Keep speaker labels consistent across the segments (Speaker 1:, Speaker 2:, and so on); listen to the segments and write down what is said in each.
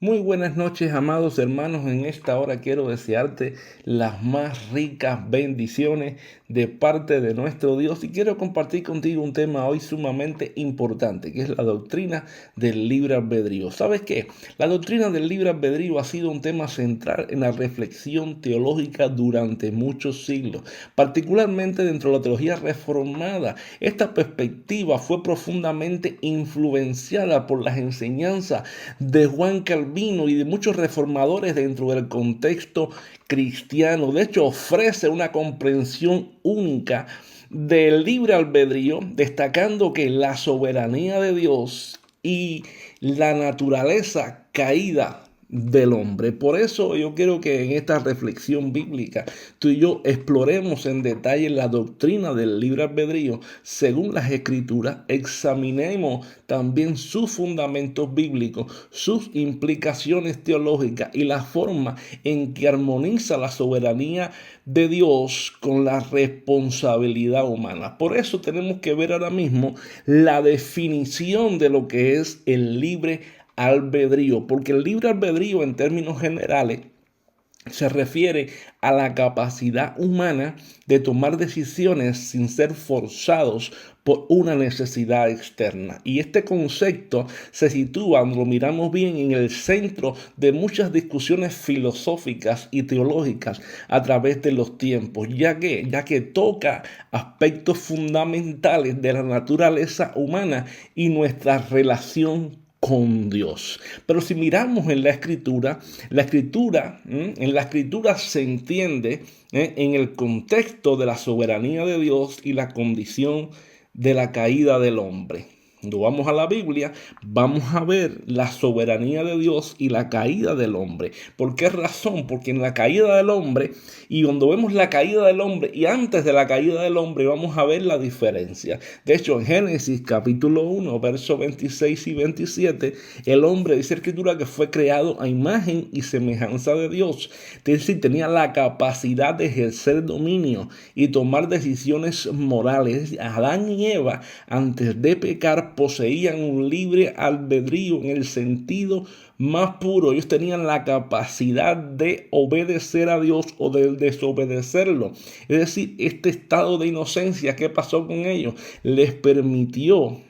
Speaker 1: Muy buenas noches, amados hermanos. En esta hora quiero desearte las más ricas bendiciones de parte de nuestro Dios y quiero compartir contigo un tema hoy sumamente importante, que es la doctrina del libre albedrío. ¿Sabes qué? La doctrina del libre albedrío ha sido un tema central en la reflexión teológica durante muchos siglos, particularmente dentro de la teología reformada. Esta perspectiva fue profundamente influenciada por las enseñanzas de Juan Calvino y de muchos reformadores dentro del contexto cristiano. De hecho, ofrece una comprensión única del libre albedrío, destacando que la soberanía de Dios y la naturaleza caída del hombre. Por eso yo quiero que en esta reflexión bíblica tú y yo exploremos en detalle la doctrina del libre albedrío según las escrituras, examinemos también sus fundamentos bíblicos, sus implicaciones teológicas y la forma en que armoniza la soberanía de Dios con la responsabilidad humana. Por eso tenemos que ver ahora mismo la definición de lo que es el libre albedrío, porque el libre albedrío en términos generales se refiere a la capacidad humana de tomar decisiones sin ser forzados por una necesidad externa. Y este concepto se sitúa, cuando lo miramos bien, en el centro de muchas discusiones filosóficas y teológicas a través de los tiempos, ya que toca aspectos fundamentales de la naturaleza humana y nuestra relación con Dios. Pero si miramos en en la escritura se entiende en el contexto de la soberanía de Dios y la condición de la caída del hombre. Cuando vamos a la Biblia, vamos a ver la soberanía de Dios y la caída del hombre. ¿Por qué razón? Porque en la caída del hombre, y cuando vemos la caída del hombre y antes de la caída del hombre, vamos a ver la diferencia. De hecho, en Génesis capítulo 1, versos 26 y 27, el hombre, dice la escritura, que fue creado a imagen y semejanza de Dios. Es decir, tenía la capacidad de ejercer dominio y tomar decisiones morales. Adán y Eva, antes de pecar, poseían un libre albedrío en el sentido más puro. Ellos tenían la capacidad de obedecer a Dios o de desobedecerlo. Es decir, este estado de inocencia, ¿qué pasó con ellos? Les permitió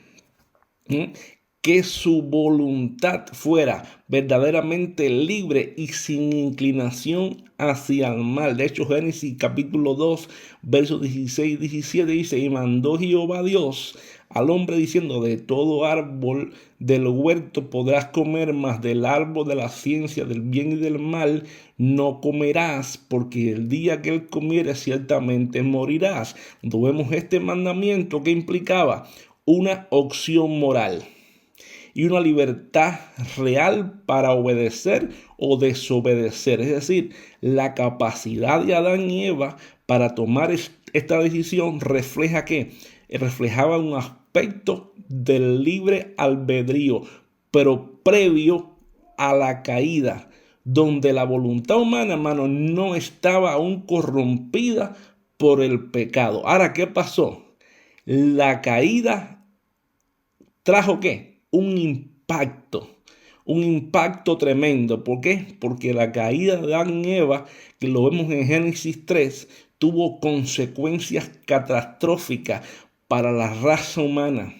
Speaker 1: que su voluntad fuera verdaderamente libre y sin inclinación hacia el mal. De hecho, Génesis capítulo 2, versos 16 y 17 dice: y mandó Jehová Dios al hombre diciendo: de todo árbol del huerto podrás comer, mas del árbol de la ciencia del bien y del mal no comerás, porque el día que él comiere ciertamente morirás. Cuando vemos este mandamiento, ¿qué implicaba? Una opción moral y una libertad real para obedecer o desobedecer. Es decir, la capacidad de Adán y Eva para tomar esta decisión refleja que reflejaba un aspecto del libre albedrío, pero previo a la caída, donde la voluntad humana, hermano, no estaba aún corrompida por el pecado. Ahora, ¿qué pasó? La caída trajo ¿qué? Un impacto tremendo. ¿Por qué? Porque la caída de Adán y Eva, que lo vemos en Génesis 3, tuvo consecuencias catastróficas para la raza humana.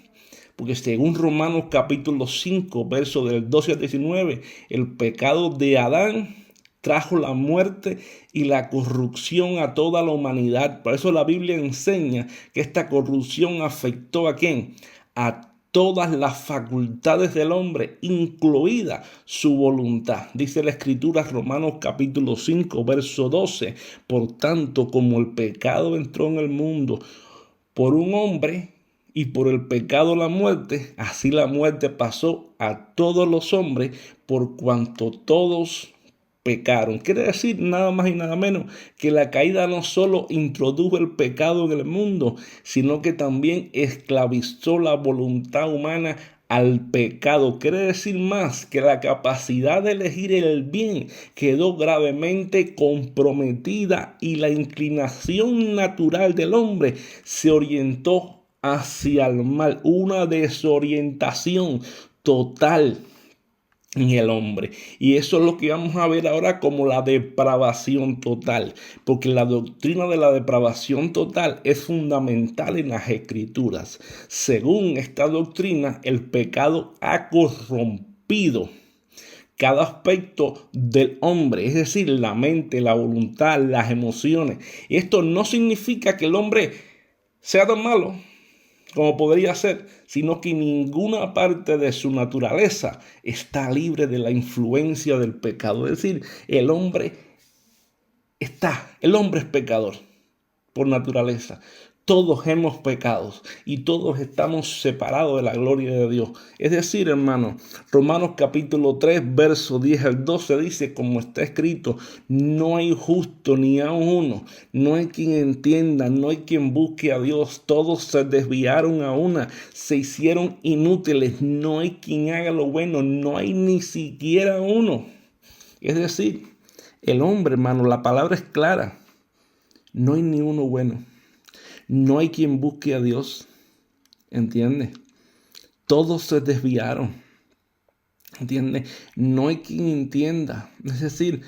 Speaker 1: Porque según Romanos capítulo 5, versos del 12 al 19, el pecado de Adán trajo la muerte y la corrupción a toda la humanidad. Por eso la Biblia enseña que esta corrupción afectó ¿a quién? A todas las facultades del hombre, incluida su voluntad. Dice la escritura, Romanos capítulo 5, verso 12. Por tanto, como el pecado entró en el mundo por un hombre y por el pecado la muerte, así la muerte pasó a todos los hombres por cuanto todos pecaron. Quiere decir nada más y nada menos que la caída no solo introdujo el pecado en el mundo, sino que también esclavizó la voluntad humana al pecado. Quiere decir más que la capacidad de elegir el bien quedó gravemente comprometida y la inclinación natural del hombre se orientó hacia el mal. Una desorientación total en el hombre. Y eso es lo que vamos a ver ahora como la depravación total, porque la doctrina de la depravación total es fundamental en las Escrituras. Según esta doctrina, el pecado ha corrompido cada aspecto del hombre, es decir, la mente, la voluntad, las emociones. Y esto no significa que el hombre sea tan malo como podría ser, sino que ninguna parte de su naturaleza está libre de la influencia del pecado. Es decir, el hombre es pecador por naturaleza. Todos hemos pecado y todos estamos separados de la gloria de Dios. Es decir, hermano, Romanos capítulo 3, verso 10 al 12 dice, como está escrito, no hay justo ni aun uno, no hay quien entienda, no hay quien busque a Dios. Todos se desviaron a una, se hicieron inútiles, no hay quien haga lo bueno, no hay ni siquiera uno. Es decir, el hombre, hermano, la palabra es clara, no hay ni uno bueno. No hay quien busque a Dios, ¿entiendes? Todos se desviaron, ¿entiendes? No hay quien entienda. Es decir,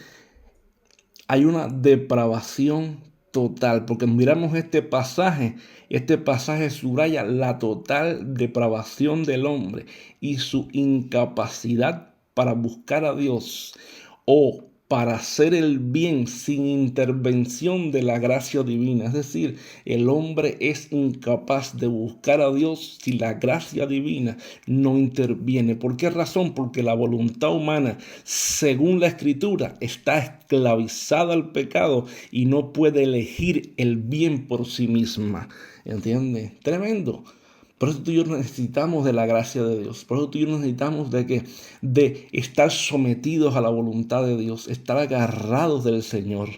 Speaker 1: hay una depravación total, porque miramos este pasaje subraya la total depravación del hombre y su incapacidad para buscar a Dios o para hacer el bien sin intervención de la gracia divina. Es decir, el hombre es incapaz de buscar a Dios si la gracia divina no interviene. ¿Por qué razón? Porque la voluntad humana, según la Escritura, está esclavizada al pecado y no puede elegir el bien por sí misma. ¿Entiendes? Tremendo. Por eso tú y yo necesitamos de la gracia de Dios. Por eso tú y yo necesitamos de estar sometidos a la voluntad de Dios, estar agarrados del Señor.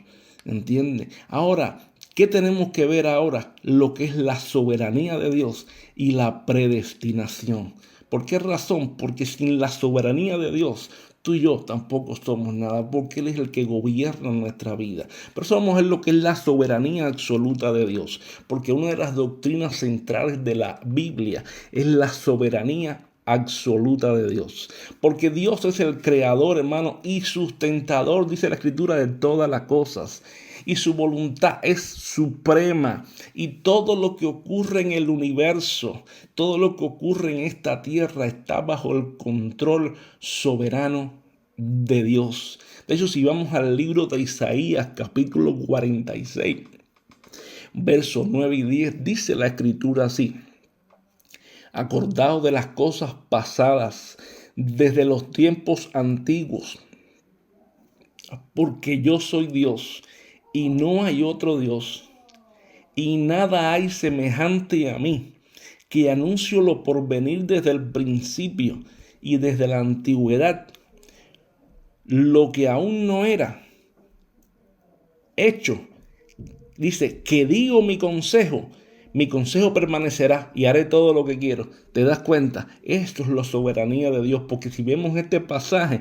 Speaker 1: ¿Entiendes? Ahora, ¿qué tenemos que ver ahora? Lo que es la soberanía de Dios y la predestinación. ¿Por qué razón? Porque sin la soberanía de Dios, tú y yo tampoco somos nada, porque Él es el que gobierna nuestra vida. Pero somos en lo que es la soberanía absoluta de Dios, porque una de las doctrinas centrales de la Biblia es la soberanía absoluta de Dios. Porque Dios es el creador, hermano, y sustentador, dice la Escritura, de todas las cosas. Y su voluntad es suprema. Y todo lo que ocurre en el universo, todo lo que ocurre en esta tierra está bajo el control soberano de Dios. De hecho, si vamos al libro de Isaías, capítulo 46, versos 9 y 10, dice la Escritura así: acordaos de las cosas pasadas desde los tiempos antiguos, porque yo soy Dios y no hay otro Dios, y nada hay semejante a mí, que anuncio lo por venir desde el principio y desde la antigüedad, lo que aún no era hecho. Dice que digo mi consejo permanecerá y haré todo lo que quiero. ¿Te das cuenta? Esto es la soberanía de Dios, porque si vemos este pasaje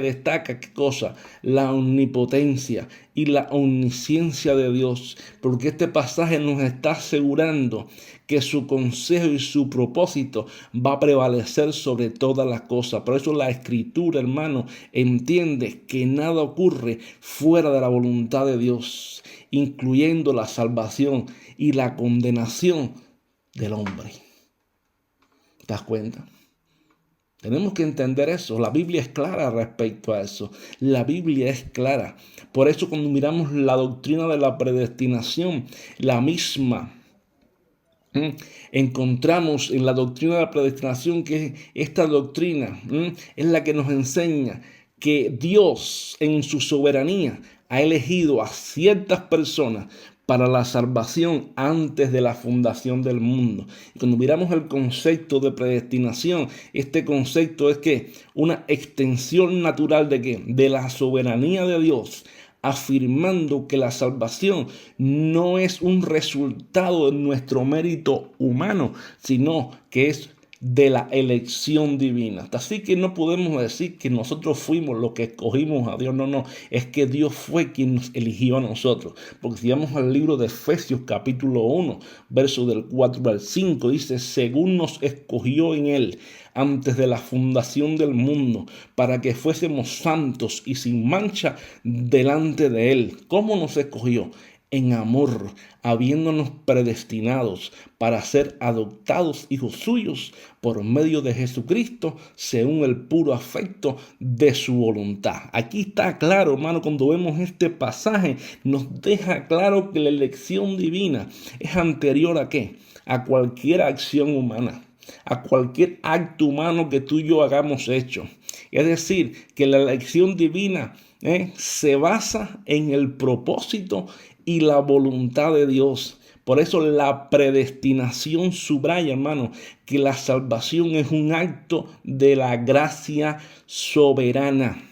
Speaker 1: destaca ¿qué cosa? La omnipotencia y la omnisciencia de Dios, porque este pasaje nos está asegurando que su consejo y su propósito va a prevalecer sobre todas las cosas. Por eso la Escritura, hermano, entiende que nada ocurre fuera de la voluntad de Dios, incluyendo la salvación y la condenación del hombre. ¿Te das cuenta? Tenemos que entender eso. La Biblia es clara respecto a eso. La Biblia es clara. Por eso cuando miramos la doctrina de la predestinación, la misma encontramos en la doctrina de la predestinación que esta doctrina es la que nos enseña que Dios en su soberanía ha elegido a ciertas personas para la salvación antes de la fundación del mundo. Y cuando miramos el concepto de predestinación, este concepto es que una extensión natural de ¿qué? De la soberanía de Dios, afirmando que la salvación no es un resultado de nuestro mérito humano, sino que es de la elección divina. Así que no podemos decir que nosotros fuimos los que escogimos a Dios. No, no. Es que Dios fue quien nos eligió a nosotros. Porque si vamos al libro de Efesios capítulo 1, verso del 4 al 5, dice, según nos escogió en Él antes de la fundación del mundo, para que fuésemos santos y sin mancha delante de Él. ¿Cómo nos escogió? En amor, habiéndonos predestinados para ser adoptados hijos suyos por medio de Jesucristo, según el puro afecto de su voluntad. Aquí está claro, hermano, cuando vemos este pasaje, nos deja claro que la elección divina es anterior ¿a qué? A cualquier acción humana, a cualquier acto humano que tú y yo hagamos hecho. Es decir, que la elección divina se basa en el propósito y la voluntad de Dios. Por eso la predestinación subraya, hermano, que la salvación es un acto de la gracia soberana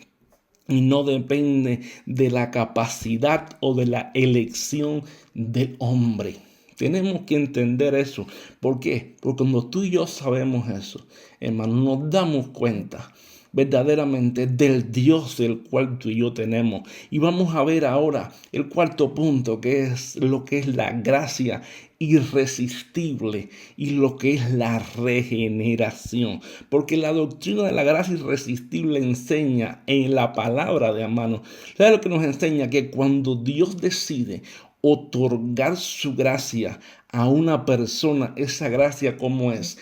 Speaker 1: y no depende de la capacidad o de la elección del hombre. Tenemos que entender eso. ¿Por qué? Porque cuando tú y yo sabemos eso, hermano, nos damos cuenta verdaderamente del Dios del cual tú y yo tenemos. Y vamos a ver ahora el cuarto punto, que es lo que es la gracia irresistible y lo que es la regeneración. Porque la doctrina de la gracia irresistible enseña en la palabra de hermano. ¿Sabe lo que nos enseña? Que cuando Dios decide otorgar su gracia a una persona, esa gracia como es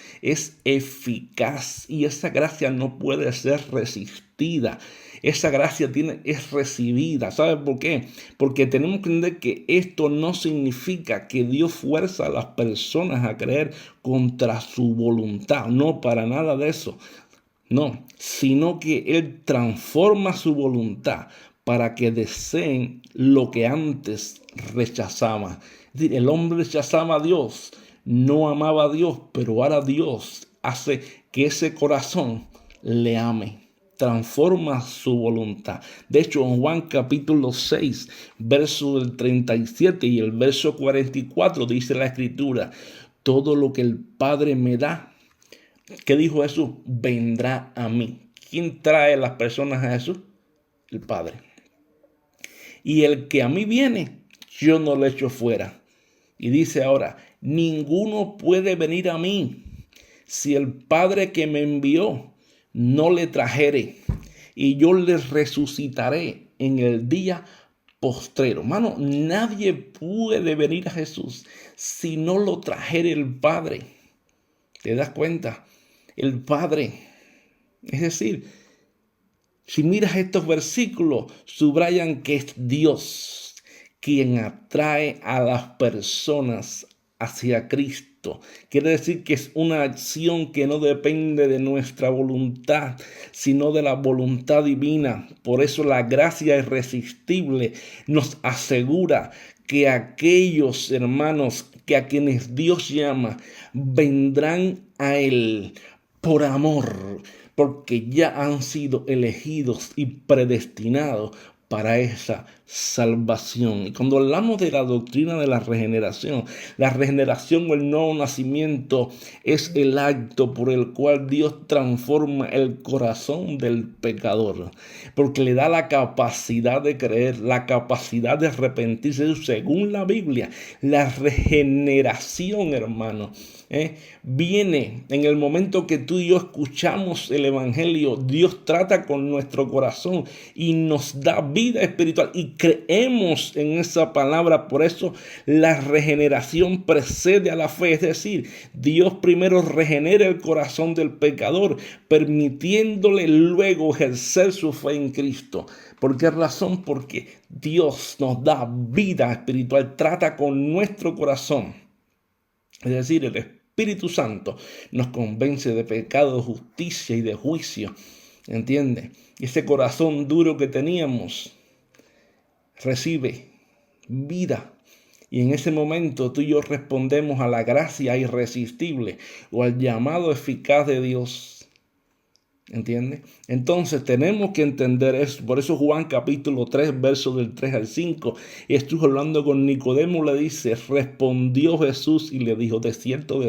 Speaker 1: eficaz y esa gracia no puede ser resistida. Esa gracia es recibida. ¿Sabe por qué? Porque tenemos que entender que esto no significa que Dios fuerza a las personas a creer contra su voluntad. No, para nada de eso. No, sino que Él transforma su voluntad para que deseen lo que antes rechazaban. Es decir, el hombre rechazaba a Dios, no amaba a Dios, pero ahora Dios hace que ese corazón le ame. Transforma su voluntad. De hecho, en Juan capítulo 6, verso del 37 y el verso 44 dice la Escritura, todo lo que el Padre me da, ¿qué dijo Jesús? Vendrá a mí. ¿Quién trae a las personas a Jesús? El Padre. Y el que a mí viene, yo no lo echo fuera. Y dice ahora, ninguno puede venir a mí si el Padre que me envió no le trajere, y yo le resucitaré en el día postrero. Hermano, nadie puede venir a Jesús si no lo trajere el Padre. ¿Te das cuenta? El Padre. Es decir, si miras estos versículos, subrayan que es Dios quien atrae a las personas hacia Cristo. Quiere decir que es una acción que no depende de nuestra voluntad, sino de la voluntad divina. Por eso la gracia irresistible nos asegura que aquellos hermanos que a quienes Dios llama vendrán a Él por amor, porque ya han sido elegidos y predestinados para esa salvación. Y cuando hablamos de la doctrina de la regeneración o el nuevo nacimiento es el acto por el cual Dios transforma el corazón del pecador, porque le da la capacidad de creer, la capacidad de arrepentirse. Según la Biblia, la regeneración, hermano, viene en el momento que tú y yo escuchamos el Evangelio. Dios trata con nuestro corazón y nos da vida espiritual y creemos en esa palabra. Por eso la regeneración precede a la fe. Es decir, Dios primero regenera el corazón del pecador, permitiéndole luego ejercer su fe en Cristo. ¿Por qué razón? Porque Dios nos da vida espiritual, trata con nuestro corazón. Es decir, el Espíritu Santo nos convence de pecado, de justicia y de juicio. ¿Entiendes? Y ese corazón duro que teníamos recibe vida. Y en ese momento tú y yo respondemos a la gracia irresistible o al llamado eficaz de Dios. ¿Entiendes? Entonces tenemos que entender eso. Por eso Juan capítulo 3, versos del 3 al 5. Estoy hablando con Nicodemo, le dice, respondió Jesús y le dijo, de cierto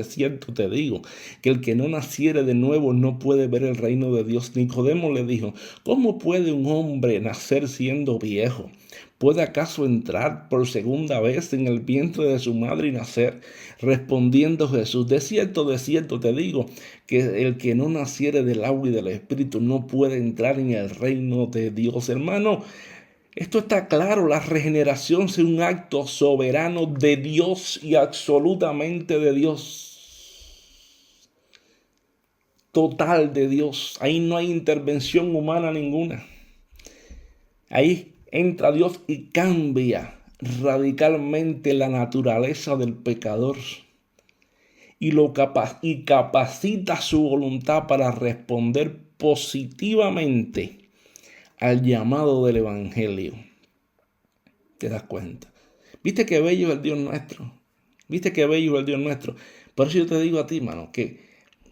Speaker 1: te digo, que el que no naciere de nuevo no puede ver el reino de Dios. Nicodemo le dijo, ¿cómo puede un hombre nacer siendo viejo? ¿Puede acaso entrar por segunda vez en el vientre de su madre y nacer? Respondiendo Jesús, de cierto te digo, que el que no naciere del agua y del Espíritu no puede entrar en el reino de Dios. Hermano, esto está claro, la regeneración es un acto soberano de Dios y absolutamente de Dios. Total de Dios. Ahí no hay intervención humana ninguna. Ahí entra Dios y cambia radicalmente la naturaleza del pecador y capacita su voluntad para responder positivamente al llamado del Evangelio. ¿Te das cuenta? ¿Viste qué bello es el Dios nuestro? ¿Viste qué bello es el Dios nuestro? Por eso yo te digo a ti, mano, que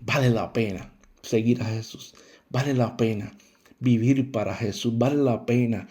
Speaker 1: vale la pena seguir a Jesús. Vale la pena vivir para Jesús. Vale la pena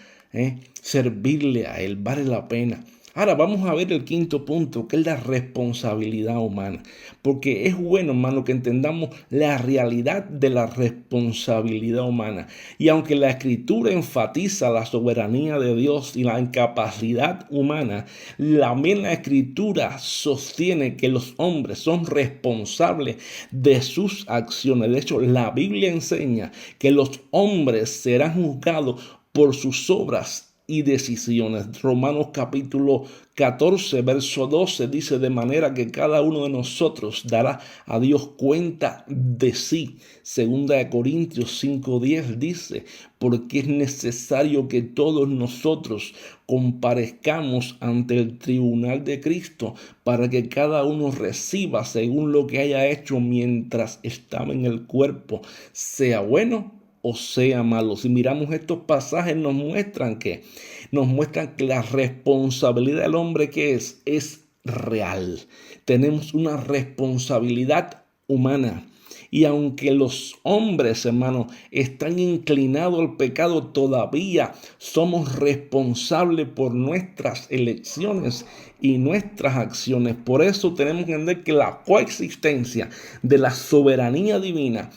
Speaker 1: servirle a Él. Vale la pena. Ahora vamos a ver el quinto punto, que es la responsabilidad humana. Porque es bueno, hermano, que entendamos la realidad de la responsabilidad humana. Y aunque la Escritura enfatiza la soberanía de Dios y la incapacidad humana, la misma Escritura sostiene que los hombres son responsables de sus acciones. De hecho, la Biblia enseña que los hombres serán juzgados por sus obras y decisiones. Romanos capítulo 14, verso 12 dice, de manera que cada uno de nosotros dará a Dios cuenta de sí. Segunda de Corintios 5:10 dice, porque es necesario que todos nosotros comparezcamos ante el tribunal de Cristo para que cada uno reciba según lo que haya hecho mientras estaba en el cuerpo, sea bueno o sea malo. Si miramos estos pasajes nos muestran que la responsabilidad del hombre que es real. Tenemos una responsabilidad humana. Y aunque los hombres, hermanos, están inclinados al pecado, todavía somos responsables por nuestras elecciones y nuestras acciones. Por eso tenemos que entender que la coexistencia de la soberanía divina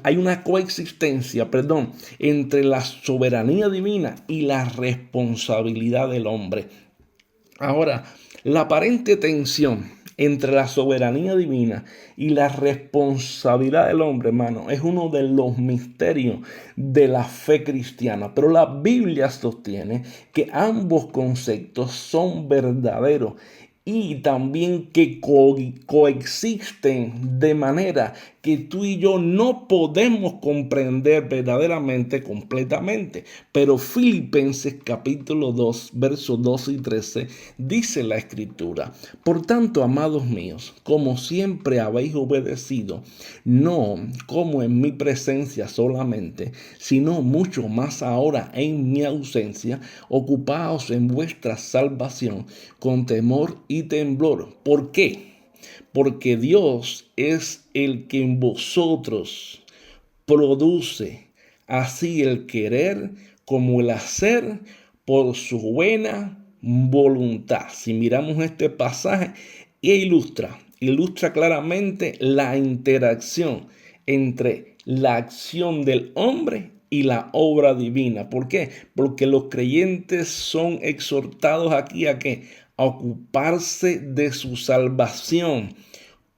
Speaker 1: hay una coexistencia, entre la soberanía divina y la responsabilidad del hombre. Ahora, la aparente tensión entre la soberanía divina y la responsabilidad del hombre, hermano, es uno de los misterios de la fe cristiana. Pero la Biblia sostiene que ambos conceptos son verdaderos y también que coexisten de manera que tú y yo no podemos comprender verdaderamente, completamente. Pero Filipenses capítulo 2, versos 12 y 13, dice la Escritura, por tanto, amados míos, como siempre habéis obedecido, no como en mi presencia solamente, sino mucho más ahora en mi ausencia, ocupaos en vuestra salvación con temor y temblor. ¿Por qué? Porque Dios es el que en vosotros produce así el querer como el hacer por su buena voluntad. Si miramos este pasaje, ilustra claramente la interacción entre la acción del hombre y la obra divina. ¿Por qué? Porque los creyentes son exhortados aquí a ¿qué? A ocuparse de su salvación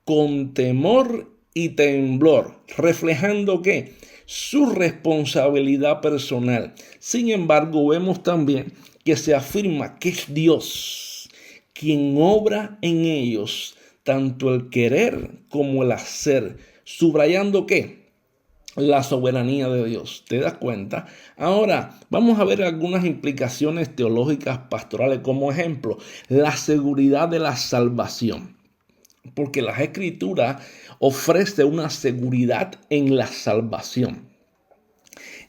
Speaker 1: con temor y temblor, reflejando ¿qué? Su responsabilidad personal. Sin embargo, vemos también que se afirma que es Dios quien obra en ellos tanto el querer como el hacer, subrayando ¿qué? La soberanía de Dios. ¿Te das cuenta? Ahora, vamos a ver algunas implicaciones teológicas pastorales. Como ejemplo, la seguridad de la salvación. Porque las Escrituras ofrecen una seguridad en la salvación,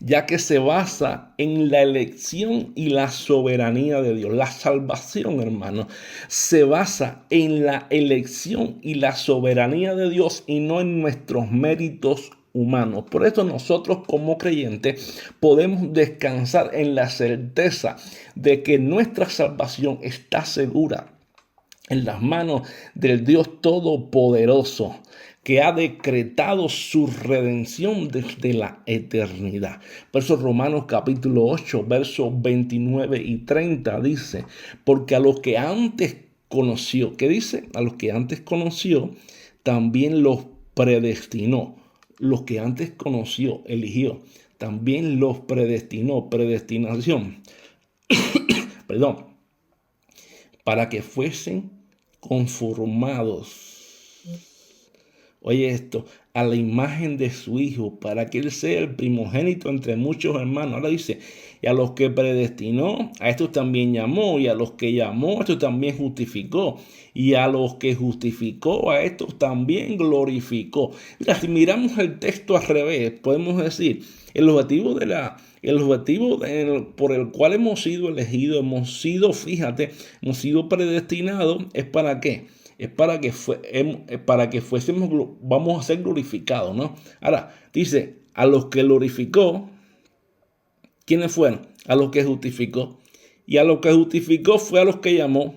Speaker 1: ya que se basa en la elección y la soberanía de Dios. La salvación, hermano, se basa en la elección y la soberanía de Dios y no en nuestros méritos humanos. Por eso nosotros como creyentes podemos descansar en la certeza de que nuestra salvación está segura en las manos del Dios Todopoderoso, que ha decretado su redención desde la eternidad. Por eso Romanos capítulo 8, versos 29 y 30 dice, porque a los que antes conoció, ¿qué dice? A los que antes conoció, también los predestinó. Los que antes conoció, eligió, también los predestinó, predestinación, perdón, para que fuesen conformados, oye esto, a la imagen de su Hijo, para que Él sea el primogénito entre muchos hermanos. Ahora dice, y a los que predestinó, a estos también llamó, y a los que llamó, a estos también justificó, y a los que justificó, a estos también glorificó. Mira, si miramos el texto al revés, podemos decir, el objetivo por el cual hemos sido elegidos, hemos sido predestinados, ¿es para qué? Es para que fuésemos, vamos a ser glorificados, ¿no? Ahora, dice, a los que glorificó, ¿quiénes fueron? A los que justificó. Y a los que justificó fue a los que llamó.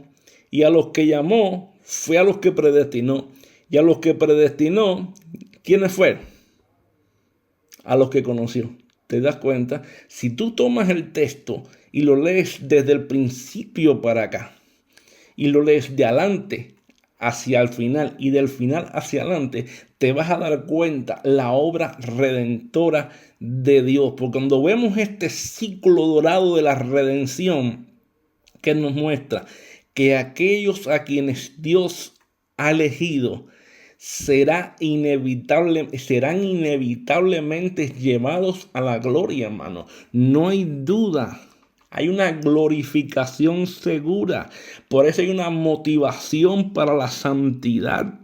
Speaker 1: Y a los que llamó fue a los que predestinó. Y a los que predestinó, ¿quiénes fueron? A los que conoció. ¿Te das cuenta? Si tú tomas el texto y lo lees desde el principio para acá, y lo lees de adelante hacia el final y del final hacia adelante, te vas a dar cuenta la obra redentora de Dios. Porque cuando vemos este ciclo dorado de la redención, que nos muestra que aquellos a quienes Dios ha elegido serán inevitablemente llevados a la gloria, hermano. No hay duda. Hay una glorificación segura. Por eso hay una motivación para la santidad.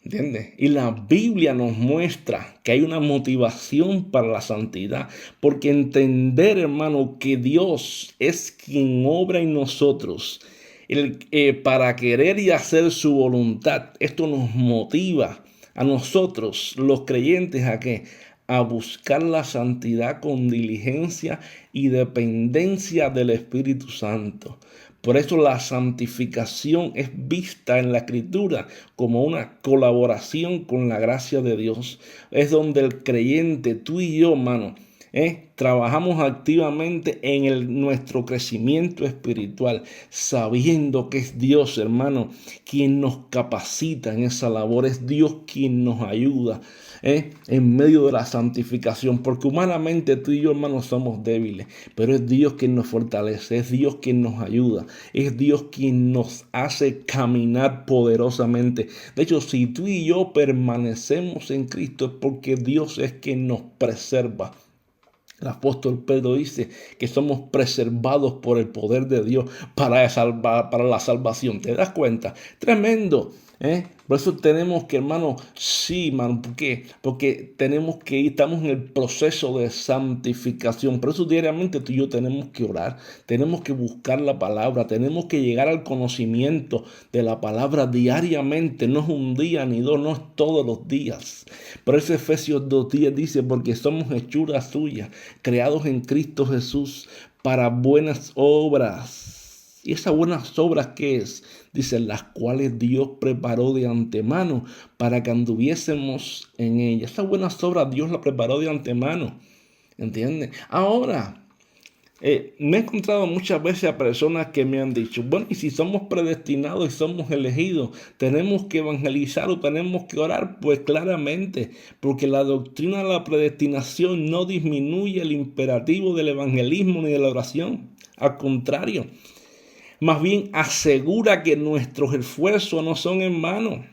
Speaker 1: ¿Entiendes? Y la Biblia nos muestra que hay una motivación para la santidad. Porque entender, hermano, que Dios es quien obra en nosotros para querer y hacer su voluntad. Esto nos motiva a nosotros, los creyentes, ¿a qué? A buscar la santidad con diligencia y dependencia del Espíritu Santo. Por eso la santificación es vista en la Escritura como una colaboración con la gracia de Dios. Es donde el creyente, tú y yo, hermano, trabajamos activamente en nuestro crecimiento espiritual, sabiendo que es Dios, hermano, quien nos capacita en esa labor. Es Dios quien nos ayuda en medio de la santificación, porque humanamente tú y yo, hermano, somos débiles, pero es Dios quien nos fortalece, es Dios quien nos ayuda, es Dios quien nos hace caminar poderosamente. De hecho, si tú y yo permanecemos en Cristo, es porque Dios es quien nos preserva. El apóstol Pedro dice que somos preservados por el poder de Dios para la salvación. ¿Te das cuenta? Tremendo. Por eso tenemos que, hermano, sí, hermano, ¿por qué? Porque estamos en el proceso de santificación. Por eso diariamente tú y yo tenemos que orar, tenemos que buscar la palabra, tenemos que llegar al conocimiento de la palabra diariamente. No es un día ni dos, no es todos los días. Por eso Efesios 2:10 dice, porque somos hechuras suyas, creados en Cristo Jesús para buenas obras. ¿Y esas buenas obras qué es? Dice, las cuales Dios preparó de antemano para que anduviésemos en ellas. Esas buenas obras Dios las preparó de antemano. ¿Entiendes? Ahora, me he encontrado muchas veces a personas que me han dicho, bueno, y si somos predestinados y somos elegidos, ¿tenemos que evangelizar o tenemos que orar? Pues claramente, porque la doctrina de la predestinación no disminuye el imperativo del evangelismo ni de la oración. Al contrario, más bien asegura que nuestros esfuerzos no son en vano,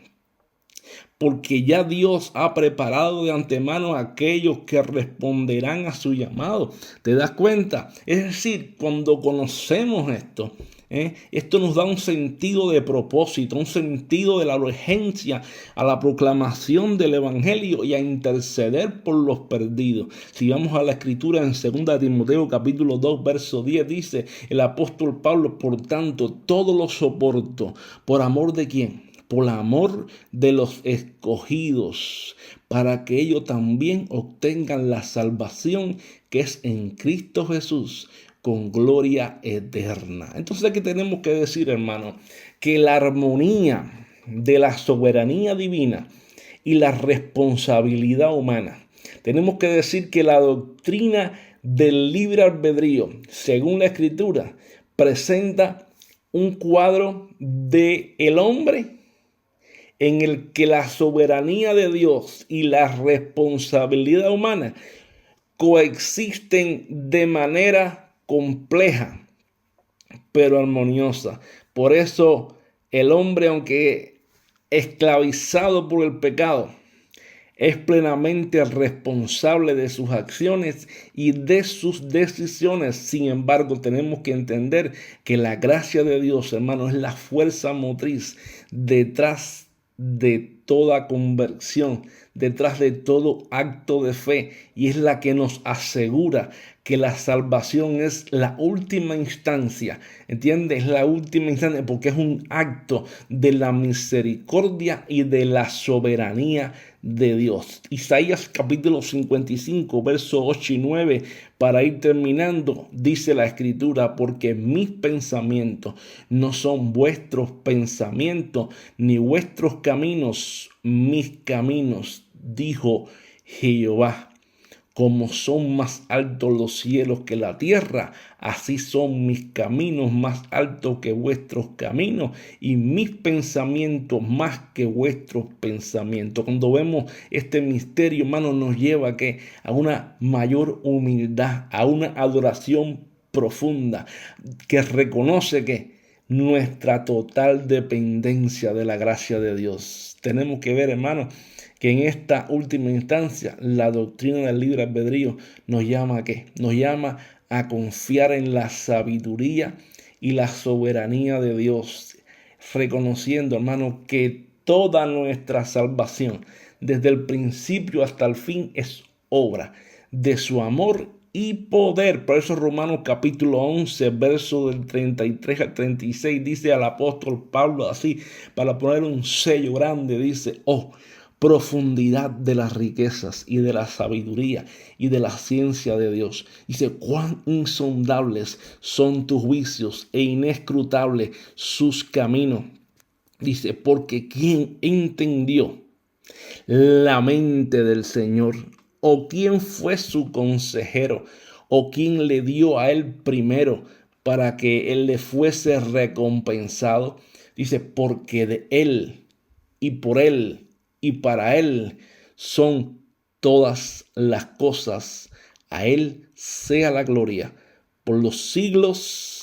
Speaker 1: porque ya Dios ha preparado de antemano a aquellos que responderán a su llamado. ¿Te das cuenta? Es decir, cuando conocemos esto, esto nos da un sentido de propósito, un sentido de la urgencia a la proclamación del Evangelio y a interceder por los perdidos. Si vamos a la Escritura en 2 Timoteo capítulo 2, verso 10, dice el apóstol Pablo, por tanto, todo lo soporto. ¿Por amor de quién? Por amor de los escogidos, para que ellos también obtengan la salvación que es en Cristo Jesús, con gloria eterna. Entonces aquí tenemos que decir, hermano, que la armonía de la soberanía divina y la responsabilidad humana. Tenemos que decir que la doctrina del libre albedrío, según la Escritura, presenta un cuadro de el hombre en el que la soberanía de Dios y la responsabilidad humana coexisten de manera compleja, pero armoniosa. Por eso el hombre, aunque esclavizado por el pecado, es plenamente responsable de sus acciones y de sus decisiones. Sin embargo, tenemos que entender que la gracia de Dios, hermano, es la fuerza motriz detrás de toda conversión, detrás de todo acto de fe, y es la que nos asegura que la salvación es la última instancia, ¿entiendes? Es la última instancia porque es un acto de la misericordia y de la soberanía de Dios. Isaías capítulo 55, versos 8 y 9, para ir terminando, dice la Escritura: porque mis pensamientos no son vuestros pensamientos, ni vuestros caminos mis caminos, dijo Jehová. Como son más altos los cielos que la tierra, así son mis caminos más altos que vuestros caminos y mis pensamientos más que vuestros pensamientos. Cuando vemos este misterio, hermano, nos lleva a una mayor humildad, a una adoración profunda que reconoce que nuestra total dependencia de la gracia de Dios. Tenemos que ver, hermano, que en esta última instancia la doctrina del libre albedrío nos llama ¿a qué? Nos llama a confiar en la sabiduría y la soberanía de Dios, reconociendo, hermano, que toda nuestra salvación, desde el principio hasta el fin, es obra de su amor y poder. Por eso Romanos capítulo 11, verso del 33 al 36, dice al apóstol Pablo así, para poner un sello grande, dice: oh, profundidad de las riquezas y de la sabiduría y de la ciencia de Dios. Dice: cuán insondables son tus juicios e inescrutables sus caminos. Dice: porque ¿quién entendió la mente del Señor? ¿O quién fue su consejero? ¿O quién le dio a él primero para que él le fuese recompensado? Dice: porque de él y por él y para él son todas las cosas. A él sea la gloria por los siglos.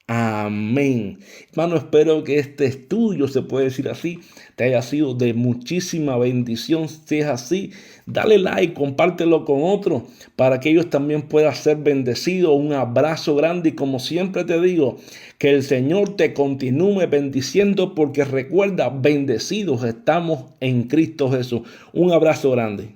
Speaker 1: Amén. Hermano, espero que este estudio, se puede decir así, te haya sido de muchísima bendición. Si es así, dale like, compártelo con otros para que ellos también puedan ser bendecidos. Un abrazo grande y, como siempre te digo, que el Señor te continúe bendiciendo, porque recuerda, bendecidos estamos en Cristo Jesús. Un abrazo grande.